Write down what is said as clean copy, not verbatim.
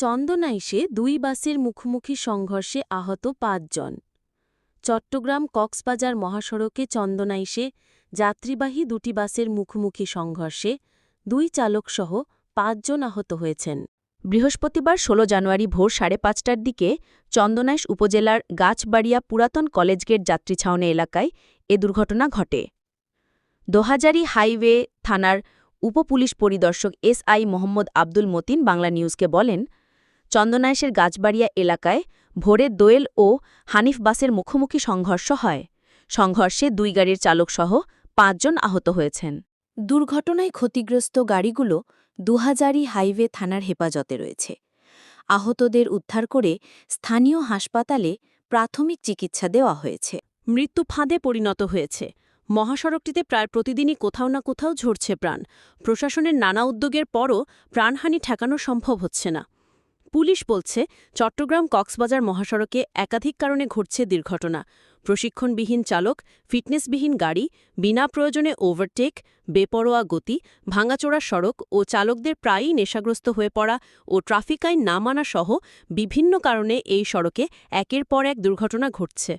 চন্দনাইশে দুই বাসের মুখোমুখি সংঘর্ষে আহত ৫ জন। চট্টগ্রাম কক্সবাজার মহাসড়কে চন্দনাইশে যাত্রীবাহী দুটি বাসের মুখোমুখি সংঘর্ষে দুই চালকসহ ৫ জন আহত হয়েছেন। বৃহস্পতিবার ১৬ জানুয়ারি ভোর ৫:৩০টার দিকে চন্দনাইশ উপজেলার গাছবাড়িয়া পুরাতন কলেজ গেট যাত্রী ছাউনি এলাকায় এ দুর্ঘটনা ঘটে। দোহাজারী হাইওয়ে থানার উপপুলিশ পরিদর্শক এসআই মোহাম্মদ আব্দুল মতিন বাংলা নিউজকে বলেন, চন্দনাইশের গাছবাড়িয়া এলাকায় ভোরে দোয়েল ও হানিফ বাসের মুখোমুখি সংঘর্ষ হয়। সংঘর্ষে দুই গাড়ির চালকসহ ৫ জন আহত হয়েছেন। দুর্ঘটনায় ক্ষতিগ্রস্ত গাড়িগুলো দোহাজারী হাইওয়ে থানার হেফাজতে রয়েছে। আহতদের উদ্ধার করে স্থানীয় হাসপাতালে প্রাথমিক চিকিৎসা দেওয়া হয়েছে। মৃত্যু ফাঁদে পরিণত হয়েছে। মহাসড়কটিতে প্রায় প্রতিদিনই কোথাও না কোথাও ঝরছে প্রাণ। প্রশাসনের নানা উদ্যোগের পরও প্রাণহানি ঠেকানো সম্ভব হচ্ছে না। পুলিশ বলছে, চট্টগ্রাম কক্সবাজার মহাসড়কে একাধিক কারণে ঘটছে দুর্ঘটনা। প্রশিক্ষণবিহীন চালক, ফিটনেসবিহীন গাড়ি, বিনা প্রয়োজনে ওভারটেক, বেপরোয়া গতি, ভাঙাচোরা সড়ক ও চালকদের প্রায়ই নেশাগ্রস্ত হয়ে পড়া ও ট্রাফিক আইন না মানা সহ বিভিন্ন কারণে এই সড়কে একের পর এক দুর্ঘটনা ঘটছে।